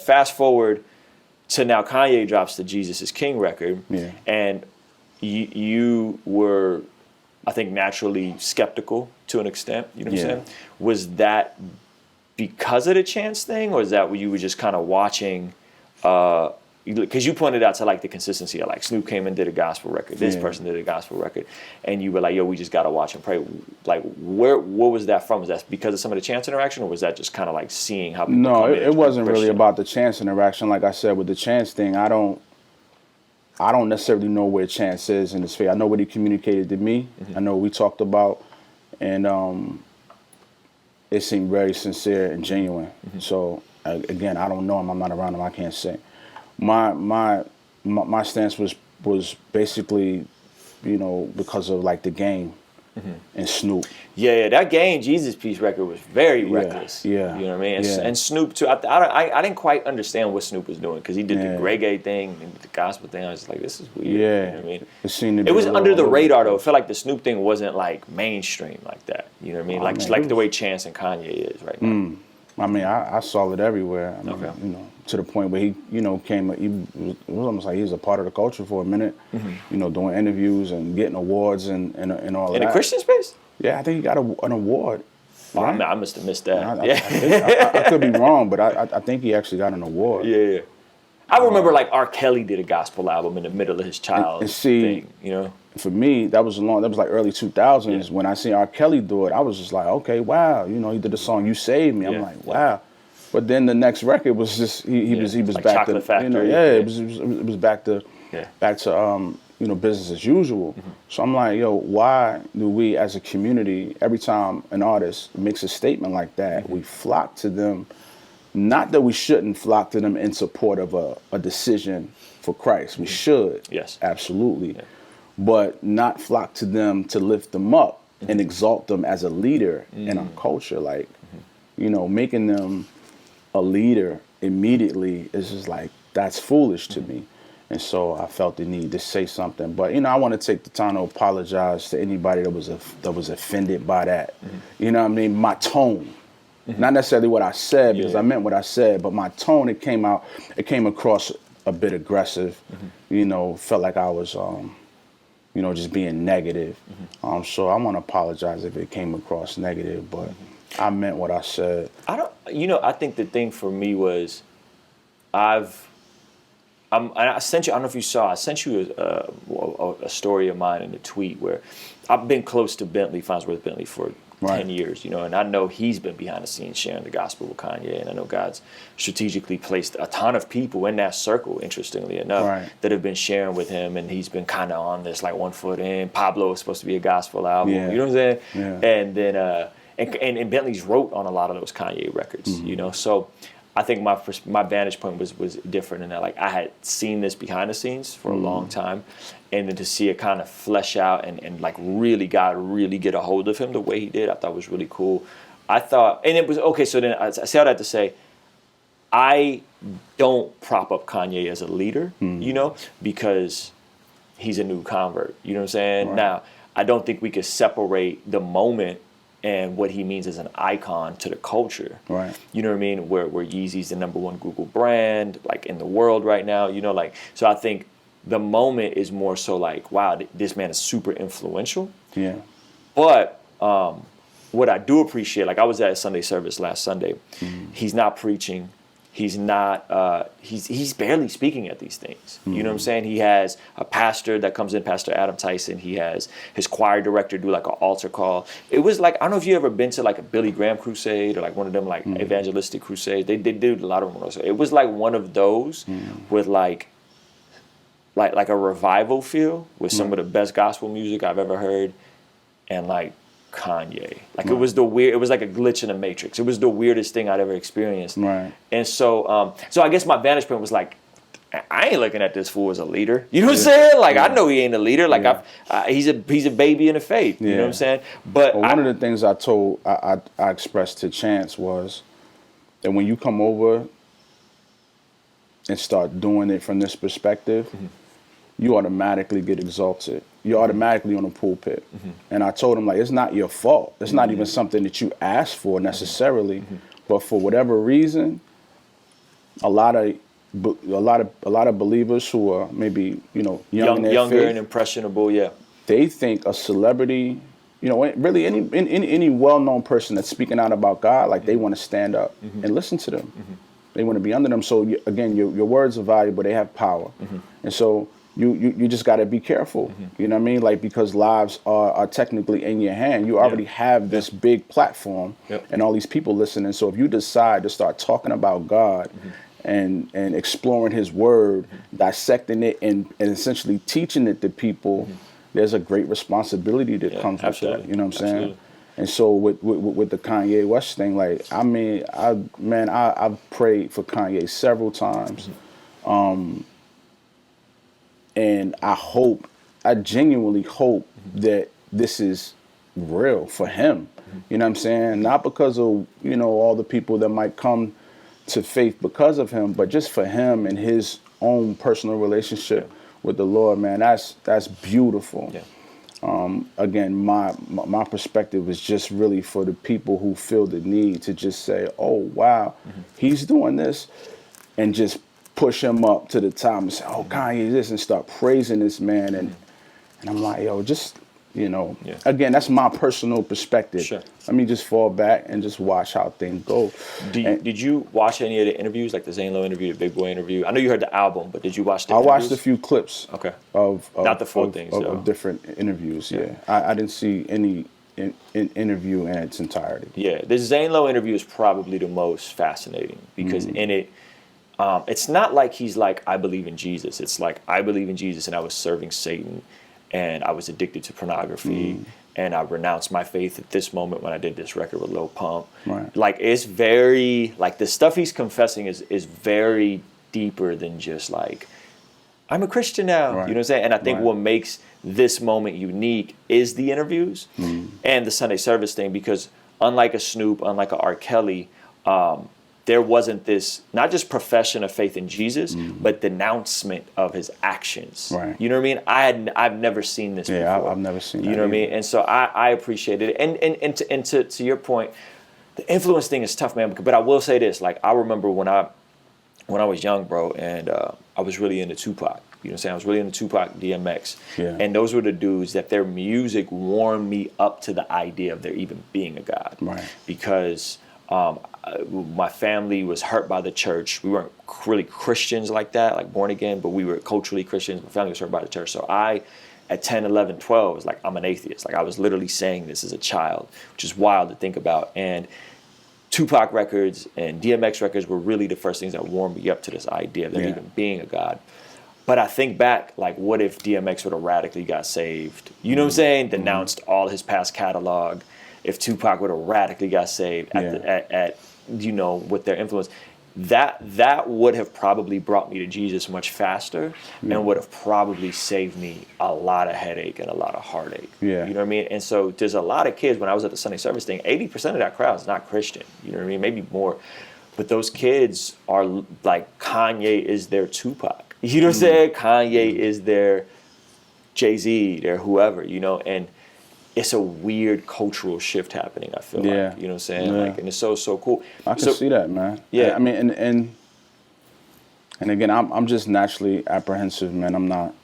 fast forward to now Kanye drops the Jesus is King record. Yeah. And you were, I think, naturally skeptical to an extent. You know what I'm saying? Was that because of the Chance thing, or is that what you were just kind of watching? Because you pointed out to like the consistency of like Snoop came and did a gospel record, this person did a gospel record, and you were like, yo, we just gotta watch and pray. Like, what was that from? Was that because of some of the Chance interaction, or was that just kind of like seeing how people? No, it wasn't really about the Chance interaction. Like I said, with the Chance thing, I don't necessarily know where Chance is in this phase. I know what he communicated to me. I know what we talked about, and it seemed very sincere and genuine. So again, I don't know him. I'm not around him. I can't say. My stance was basically, you know, because of like the Game and Snoop. Yeah, that Game Jesus Peace record was very reckless. Yeah, you know what I mean. And Snoop too. I didn't quite understand what Snoop was doing because he did the reggae thing and the gospel thing. I was just like, this is weird. Yeah, you know what I mean. It was under the radar though. It felt like the Snoop thing wasn't like mainstream like that. You know what I mean? Like the way Chance and Kanye is right now. I mean, I saw it everywhere. I mean, you know, to the point where he, you know, it was almost like he was a part of the culture for a minute. You know, doing interviews and getting awards and all of that. In the Christian space? Yeah, I think he got an award. Oh, right? I must have missed that. I could be wrong, but I think he actually got an award. Yeah. I remember like R. Kelly did a gospel album in the middle of his child thing, you know? For me, that was like early 2000s. When I seen R. Kelly do it, I was just like, okay, wow. You know, he did the song "You Saved Me." I'm like, wow. But then the next record was just he was like back to Factory. You know, it was back to you know, business as usual. So I'm like, yo, why do we as a community, every time an artist makes a statement like that, we flock to them? Not that we shouldn't flock to them in support of a decision for Christ. We should. Yes. Absolutely. But not flock to them to lift them up and exalt them as a leader in our culture. Like, you know, making them a leader immediately is just like, that's foolish to me. And so I felt the need to say something. But, you know, I want to take the time to apologize to anybody that was offended by that. You know what I mean? My tone. Not necessarily what I said, because I meant what I said, but my tone, it came across a bit aggressive. You know, felt like I was you know, just being negative. So I want to apologize if it came across negative, but I meant what I said. I think the thing for me was, I sent you, I don't know if you saw, I sent you a story of mine in a tweet where I've been close to Farnsworth Bentley for 10 years, you know, and I know he's been behind the scenes sharing the gospel with Kanye, and I know God's strategically placed a ton of people in that circle, interestingly enough, that have been sharing with him, and he's been kind of on this like 1 foot in. Pablo is supposed to be a gospel album, you know what I'm saying? And then and Bentley's wrote on a lot of those Kanye records, you know, so I think my vantage point was different in that, like, I had seen this behind the scenes for a long time, and then to see it kind of flesh out and like really God really get a hold of him the way he did, I thought was really cool. I thought, and it was okay. So then I say all that to say, I don't prop up Kanye as a leader, you know, because he's a new convert. You know what I'm saying? Now, I don't think we could separate the moment and what he means as an icon to the culture. You know what I mean? Where Yeezy's the #1 Google brand, like, in the world right now, you know, like, so I think the moment is more so like, wow, this man is super influential. But what I do appreciate, like, I was at a Sunday service last Sunday. He's not preaching. He's not, he's barely speaking at these things. You know what I'm saying? He has a pastor that comes in, Pastor Adam Tyson. He has his choir director do like an altar call. It was like, I don't know if you ever been to like a Billy Graham crusade or like one of them like evangelistic crusades. They did a lot of them. It was like one of those with like a revival feel with some of the best gospel music I've ever heard, and like Kanye. Like it was like a glitch in the matrix. It was the weirdest thing I'd ever experienced. And so I guess my vantage point was like, I ain't looking at this fool as a leader. You know what I'm saying? Like, I know he ain't a leader. Like, he's a baby in the faith. You know what I'm saying? But one of the things I expressed to Chance was that when you come over and start doing it from this perspective, you automatically get exalted. You're automatically on the pulpit. And I told him, like, it's not your fault. It's not even something that you asked for necessarily. But for whatever reason, a lot of believers who are maybe young in their younger faith, and impressionable. Yeah. they think a celebrity, really any well-known person that's speaking out about God, like they want to stand up and listen to them. They want to be under them. So again, your words are valuable. They have power, and so you just got to be careful. You know what I mean? Like, because lives are technically in your hand. You already have this big platform and all these people listening. So if you decide to start talking about God and exploring His Word, dissecting it, and essentially teaching it to people, there's a great responsibility that comes with that. You know what I'm saying? And so with the Kanye West thing, like, I mean, I've prayed for Kanye several times. And I genuinely hope that this is real for him. You know what I'm saying? Not because of, all the people that might come to faith because of him, but just for him and his own personal relationship with the Lord, man. That's beautiful. Yeah. Again, my perspective is just really for the people who feel the need to just say, oh, wow, he's doing this, and just push him up to the top and say, oh, Kanye this, and start praising this man. And I'm like, yo, just, again, that's my personal perspective. Sure. Let me just fall back and just watch how things go. Did you watch any of the interviews, like the Zane Lowe interview, the Big Boy interview? I know you heard the album, but did you watch the interviews? I watched a few clips. Okay. Of not the full things, of different interviews, yeah. I didn't see any interview in its entirety. Yeah, the Zane Lowe interview is probably the most fascinating because in it, it's not like he's like, I believe in Jesus. It's like, I believe in Jesus and I was serving Satan and I was addicted to pornography and I renounced my faith at this moment when I did this record with Lil Pump. Right. Like, it's very, like, the stuff he's confessing is very deeper than just like, I'm a Christian now. Right. You know what I'm saying? And I think what makes this moment unique is the interviews and the Sunday service thing, because unlike a Snoop, unlike a R. Kelly, there wasn't this, not just profession of faith in Jesus, but denouncement of his actions. Right. You know what I mean? I've never seen this before. I've never seen that. You know what I mean? And so I appreciated it. And to your point, the influence thing is tough, man. But I will say this, like, I remember when I was young, bro, and I was really into Tupac. You know what I'm saying? I was really into Tupac, DMX. Yeah. And those were the dudes that their music warmed me up to the idea of there even being a God. Right. Because my family was hurt by the church. We weren't really Christians like that, like born again, but we were culturally Christians. My family was hurt by the church. So at 10, 11, 12, was like, I'm an atheist. Like, I was literally saying this as a child, which is wild to think about. And Tupac records and DMX records were really the first things that warmed me up to this idea of there even being a God. But I think back, like, what if DMX would have radically got saved? You know what I'm saying? Denounced all his past catalog. If Tupac would have radically got saved at with their influence, that would have probably brought me to Jesus much faster and would have probably saved me a lot of headache and a lot of heartache. Yeah. You know what I mean? And so there's a lot of kids, when I was at the Sunday service thing, 80% of that crowd is not Christian. You know what I mean? Maybe more. But those kids are like, Kanye is their Tupac. You know what I'm saying? Kanye is their Jay-Z, their whoever, and it's a weird cultural shift happening, I feel like. You know what I'm saying? Yeah. Like, and it's so cool. I can see that, man. Yeah. I mean, and again, I'm just naturally apprehensive, man. I'm not,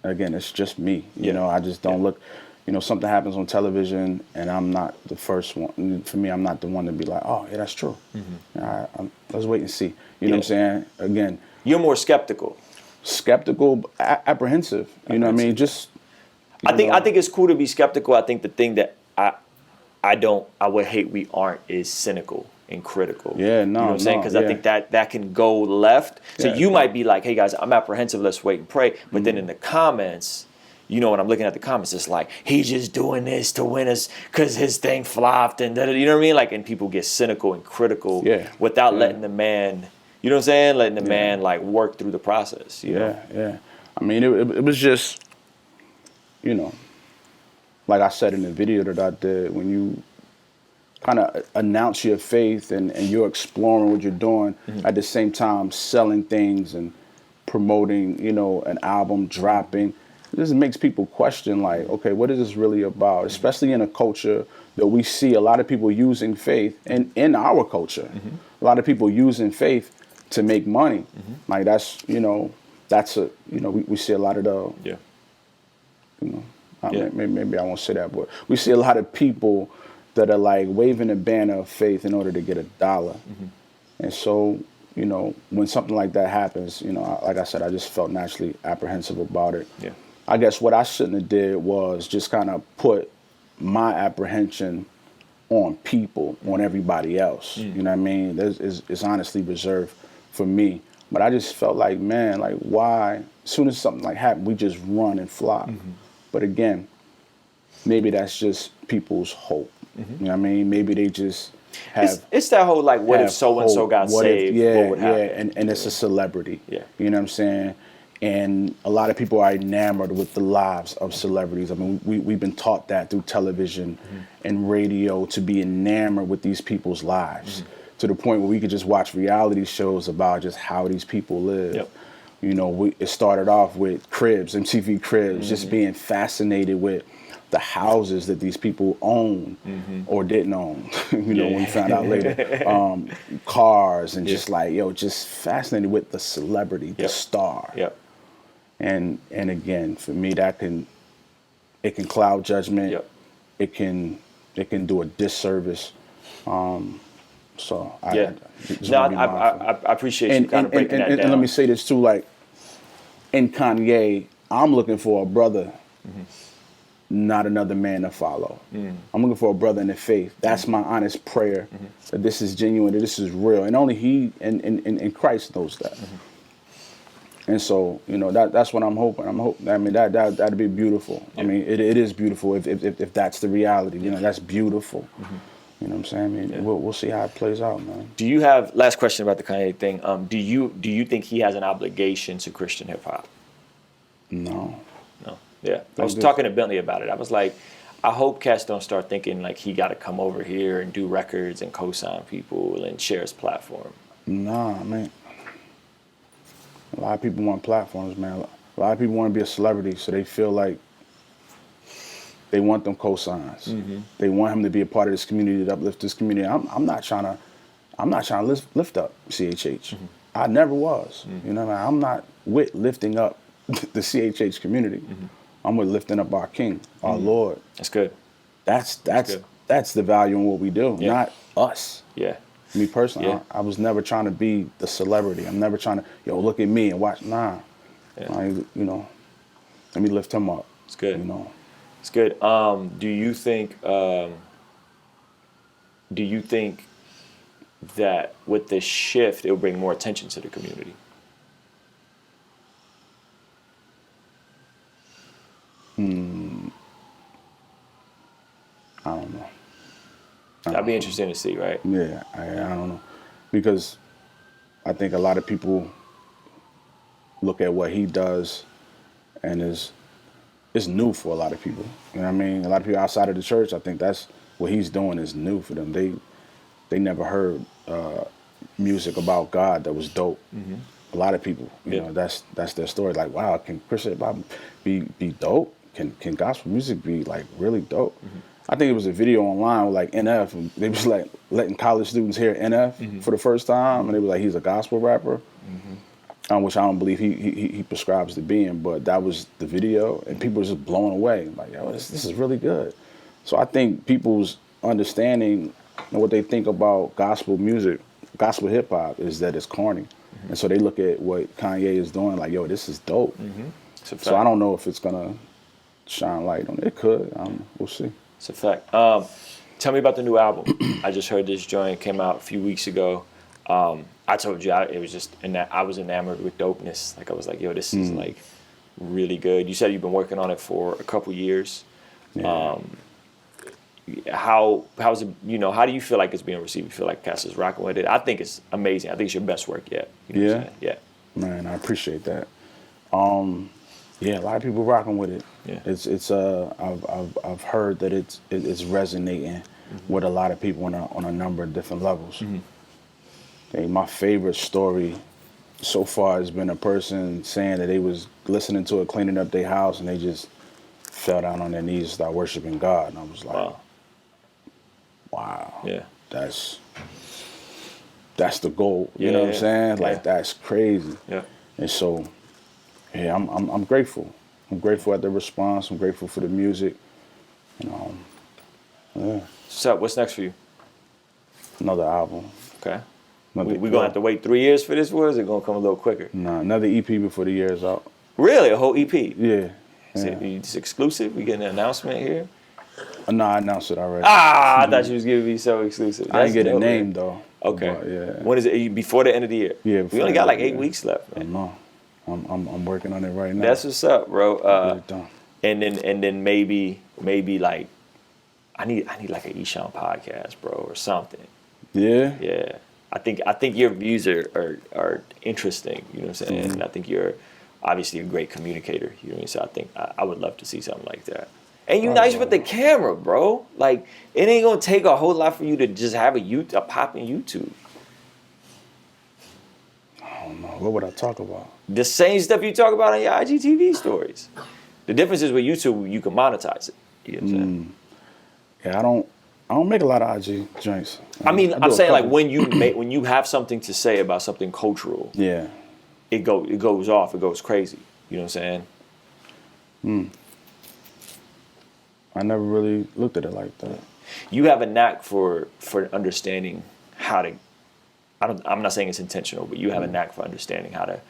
again, it's just me. You know, I just don't look, something happens on television and I'm not the first one. For me, I'm not the one to be like, oh, yeah, that's true. Let's wait and see. You know what I'm saying? Again. You're more skeptical. Skeptical, apprehensive. You know what I mean? Just... I think it's cool to be skeptical. I think the thing that I would hate we aren't is cynical and critical. Yeah, no, you know what I'm saying? Because I think that can go left. So you might be like, hey guys, I'm apprehensive, let's wait and pray. But then in the comments, when I'm looking at the comments, it's like, he's just doing this to win us because his thing flopped and you know what I mean? Like, and people get cynical and critical without letting the man, you know what I'm saying? Letting the man like work through the process. You know? Yeah. I mean, it was just, like I said in the video that I did, when you kind of announce your faith and you're exploring what you're doing, at the same time selling things and promoting, an album, dropping, it just makes people question, like, okay, what is this really about? Especially in a culture that we see a lot of people using faith, and in our culture, a lot of people using faith to make money. Like that's that's a we see a lot of the maybe I won't say that, but we see a lot of people that are like waving a banner of faith in order to get $1. And so, when something like that happens, like I said, I just felt naturally apprehensive about it. Yeah. I guess what I shouldn't have did was just kind of put my apprehension on people, on everybody else. You know what I mean? It's honestly reserved for me. But I just felt like, man, like why, as soon as something like happened, we just run and fly. But again, maybe that's just people's hope. You know what I mean? Maybe they just have... It's that whole, like, what if so-and-so got saved? What would happen? And it's a celebrity. Yeah. You know what I'm saying? And a lot of people are enamored with the lives of celebrities. I mean, we've been taught that through television and radio, to be enamored with these people's lives, to the point where we could just watch reality shows about just how these people live. Yep. It started off with Cribs, MTV Cribs, just being fascinated with the houses that these people own or didn't own, when we found out later. Cars and just like, just fascinated with the celebrity, the star. Yep. And again, for me, it can cloud judgment. Yep. It can do a disservice. So I appreciate you kind of breaking that down. And let me say this too, like in Kanye, I'm looking for a brother, not another man to follow. I'm looking for a brother in the faith. That's my honest prayer, that this is genuine, that this is real. And only he and Christ knows that. And so, that's what I'm hoping. I mean, that'd be beautiful. Yeah. I mean, it is beautiful if that's the reality. That's beautiful. You know what I'm saying? I mean, we'll see how it plays out, man. Do you have, last question about the Kanye thing? Do you think he has an obligation to Christian hip hop? No. Yeah. I was talking to Bentley about it. I was like, I hope cats don't start thinking like he got to come over here and do records and co-sign people and share his platform. Nah, man. A lot of people want platforms, man. A lot of people want to be a celebrity, so they feel like they want them cosigns. They want him to be a part of this community, to uplift this community. I'm not trying to lift up CHH. I never was. You know what I mean? I'm not with lifting up the CHH community. I'm with lifting up our King, our Lord. That's good. That's the value in what we do, not us. Yeah. Me personally, I was never trying to be the celebrity. I'm never trying to, look at me and watch. Nah, let me lift him up. It's good. It's good. Do you think that with this shift, it'll bring more attention to the community? I don't know. That'd be interesting to see, right? Yeah, I don't know. Because I think a lot of people look at what he does and it's new for a lot of people. You know what I mean? A lot of people outside of the church, I think that's what he's doing is new for them. They never heard music about God that was dope. A lot of people, you know, that's their story. Like, wow, can Christian hip-hop be dope? Can gospel music be like really dope? I think it was a video online with like NF, and they was like letting college students hear NF for the first time, and they were like, he's a gospel rapper, which I don't believe he prescribes to being, but that was the video, and people were just blown away, like, yo, this is really good. So I think people's understanding and what they think about gospel music, gospel hip hop, is that it's corny, and so they look at what Kanye is doing, like, yo, this is dope. So I don't know if it's gonna shine light on it. It could. I don't know. We'll see. It's a fact. Tell me about the new album. I just heard this joint came out a few weeks ago. I told you it was just I was enamored with dopeness. Like I was like, yo, this is like really good. You said you've been working on it for a couple years. Yeah. How's it? How do you feel like it's being received? You feel like Cass is rocking with it? I think it's amazing. I think it's your best work yet. You know what I'm saying? Yeah. Man, I appreciate that. Yeah, a lot of people rocking with it. Yeah. It's I've heard that it's resonating with a lot of people on a number of different levels. I think my favorite story so far has been a person saying that they was listening to it, cleaning up their house, and they just fell down on their knees and started worshiping God. And I was like, wow. Yeah. That's that's the goal. You know what I'm saying? Yeah. Like that's crazy. Yeah. And so, yeah, I'm grateful. I'm grateful at the response. I'm grateful for the music. Yeah. So what's next for you? Another album. Okay. We gonna have to wait 3 years for this, or is it gonna come a little quicker? Nah, another EP before the year's out. Really, a whole EP? Yeah. Is it exclusive? We getting an announcement here? No, I announced it already. I thought you was giving me so exclusive. I didn't get a dope, name man. though. Okay. But, yeah. When is it? Before the end of the year? Yeah. We only got like 8 weeks left, man. No. I'm working on it right now. That's what's up, bro. Done. And then maybe like I need like an Eshon podcast, bro, or something. Yeah. Yeah. I think your views are interesting, you know what I'm saying? And I think you're obviously a great communicator, you know what I mean? So I think I would love to see something like that. And you nice with the camera, bro. Like, it ain't gonna take a whole lot for you to just have a popping YouTube. I don't know. What would I talk about? The same stuff you talk about on your IGTV stories. The difference is with YouTube, you can monetize it. You know what I'm saying? Yeah, I don't make a lot of IG joints. I mean, I'm do a saying like couple. when you have something to say about something cultural, Yeah. it goes off, it goes crazy. You know what I'm saying? I never really looked at it like that. You have a knack for understanding how to. I'm not saying it's intentional, but you have a knack for understanding how to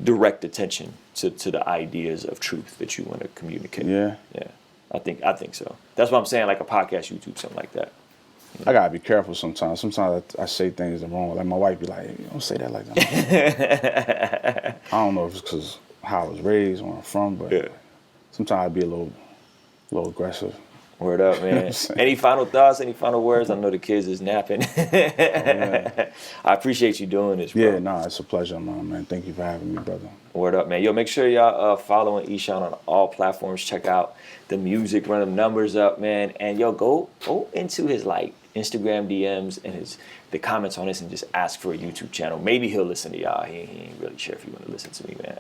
direct attention to the ideas of truth that you want to communicate. Yeah. Yeah. I think so. That's what I'm saying, like a podcast, YouTube, something like that. I gotta be careful sometimes. Sometimes I say things the wrong way. Like my wife be like, "You don't say that like that." I don't know if it's because how I was raised, where I'm from, but sometimes I'd be a little aggressive. Word up, man. Any final thoughts? Any final words? I know the kids is napping. I appreciate you doing this, bro. Yeah, nah, it's a pleasure, man. Thank you for having me, brother. Word up, man. Yo, make sure y'all following Eshon on all platforms. Check out the music, run them numbers up, man. And yo, go into his like Instagram DMs and the comments on this and just ask for a YouTube channel. Maybe he'll listen to y'all. He ain't really sure if you want to listen to me, man.